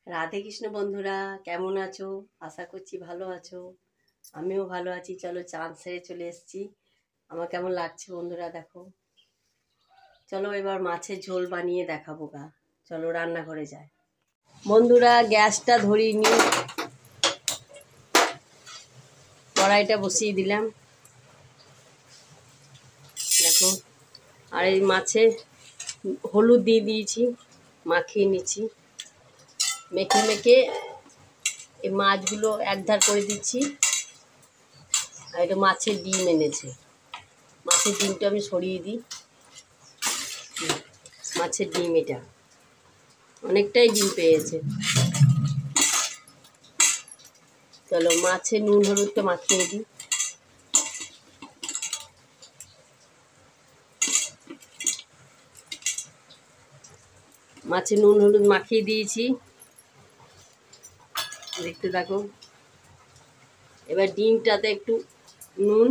রাধে কৃষ্ণ বন্ধুরা, কেমন আছো? আশা করছি ভালো আছো। আমিও ভালো আছি। চলো, চাঁদ সেরে চলে এসেছি। আমার কেমন লাগছে বন্ধুরা দেখো। চলো এবার মাছের ঝোল বানিয়ে দেখাবো গা। চলো রান্নাঘরে যাই। বন্ধুরা গ্যাসটা ধরিয়ে নিয়ে কড়াইটা বসিয়ে দিলাম দেখো। আর এই মাছে হলুদ দিয়ে দিয়েছি, মাখিয়ে নিচ্ছি। মেখে মেখে এই মাছগুলো একধার করে দিচ্ছি। আর এটা মাছের ডিম এনেছে, মাছের ডিমটা আমি সরিয়ে দিই। মাছের ডিম, এটা অনেকটাই ডিম পেয়েছে। চলো মাছে নুন হলুদটা মাখিয়ে দিই। মাছে নুন হলুদ মাখিয়ে দিয়েছি, দেখতে থাকো। এবার ডিমটাতে একটু নুন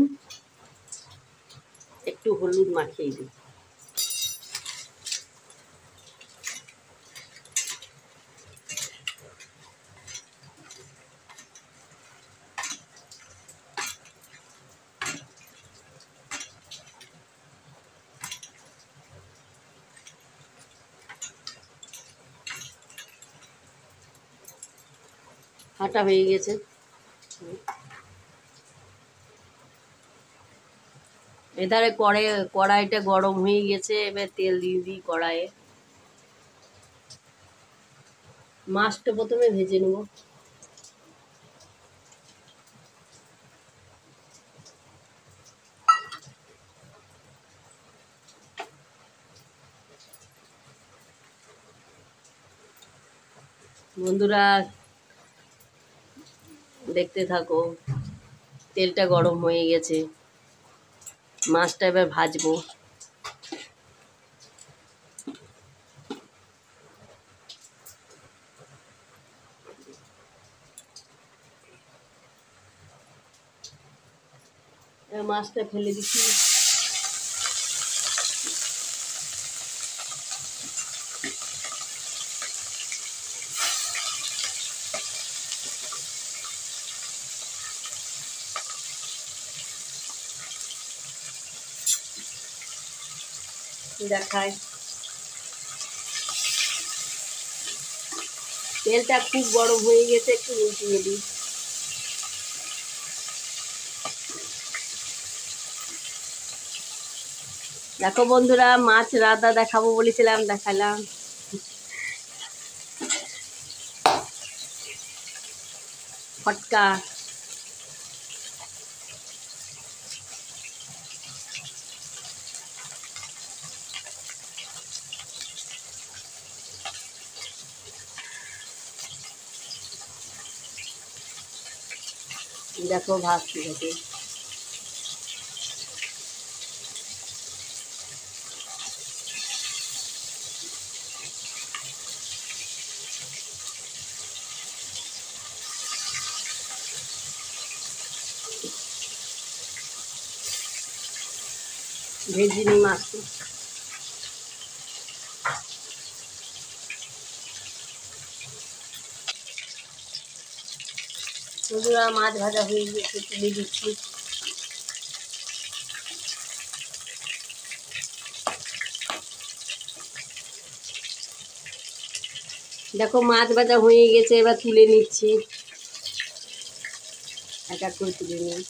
একটু হলুদ মাখিয়ে দিই। হাঁটা হয়ে গেছে। এধারে কড়াইটা গরম হয়ে গেছে। এবার তেল দিয়ে দিই কড়াইয়ে। মাছটা প্রথমে ভেজে নেব। বন্ধুরা দেখতে থাকো, তেলটা গরম হয়ে গেছে। মাছটা এবার ভাজবো। এবার মাছটা ফেলে দিচ্ছি। দেখায় তেলটা খুব গরম হয়ে গেছে, একটু উল্টিয়ে দিই। দেখো বন্ধুরা, মাছ রাধা দেখাবো বলেছিলাম, দেখালাম। ফটকা দেখো ভাজতে থাকে। ভেজে নিই মাছটা। বন্ধুরা মাছ ভাজা হয়ে গেছে, তুলে দিচ্ছি। দেখো মাছ ভাজা হয়ে গেছে, এবার তুলে নিচ্ছি। এক এক করে তুলে নিই।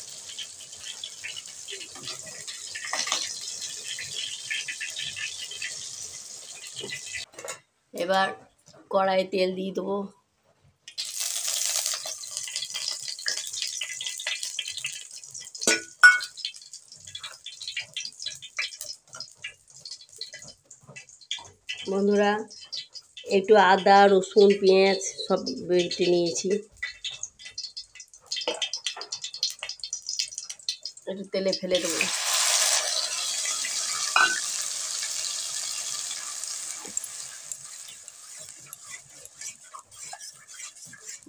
এবার কড়াইয়ে তেল দিয়ে দেবো। বন্ধুরা একটু আদা রসুন পেঁয়াজ সব বেটে নিয়েছি, একটু তেলে ফেলে দেবো।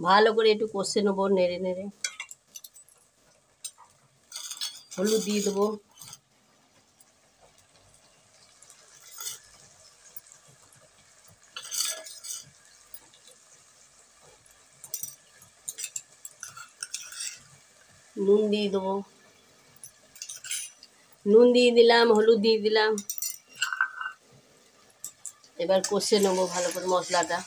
ভালো করে একটু কষে নেবো, নেড়ে নেড়ে। হলুদ দিয়ে দেবো। নুন দিয়ে দেবো, নুন দিয়ে দিলাম, হলুদ দিয়ে দিলাম। এবার কষে নেবো ভালো করে মশলাটা।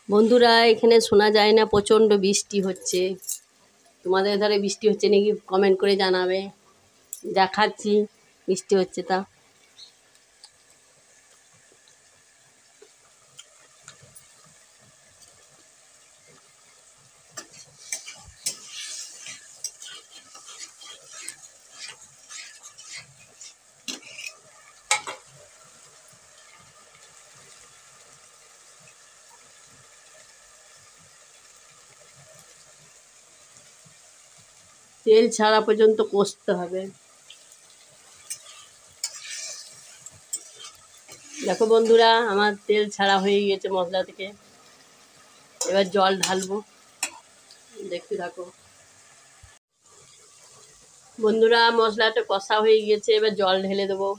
বন্ধুরা, এখানে শোনা যায় না, প্রচণ্ড বৃষ্টি হচ্ছে। তোমাদের ধারে বৃষ্টি হচ্ছে নাকি কমেন্ট করে জানাবে। দেখাচ্ছি বৃষ্টি হচ্ছে তা। তেল ছাড়া পর্যন্ত কষতে হবে। দেখো বন্ধুরা, আমার তেল ছাড়া হয়ে গেছে মশলা থেকে। এবার জল ঢালবো, দেখতে থাকো। বন্ধুরা, মশলাটা কষা হয়ে গেছে, এবার জল ঢেলে দেবো।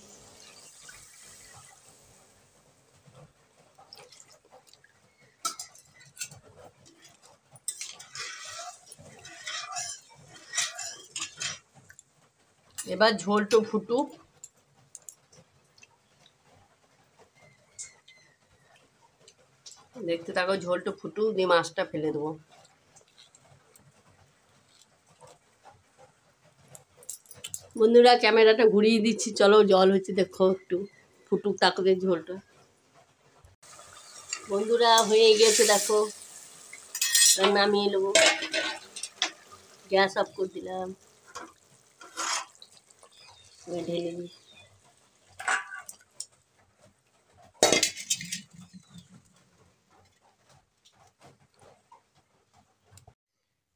এবার ঝোলটা ফুটুক, দেখতে থাকো। ঝোলটা ফুটুক, দিয়ে মাছটা ফেলে দেবো। বন্ধুরা, ক্যামেরাটা ঘুরিয়ে দিচ্ছি, চলো। জল হচ্ছে দেখো, একটু ফুটুক তাকতে ঝোলটা। বন্ধুরা, হয়ে গেছে দেখো, নামিয়ে নেবো। গ্যাস অফ করে দিলাম, ঢেলে দিই।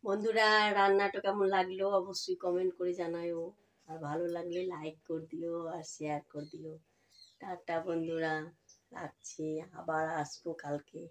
বন্ধুরা, রান্নাটা কেমন লাগলো অবশ্যই কমেন্ট করে জানাও। আর ভালো লাগলে লাইক করে দিও আর শেয়ার করে দিও। টাটা বন্ধুরা, রাখছি, আবার আসবো কালকে।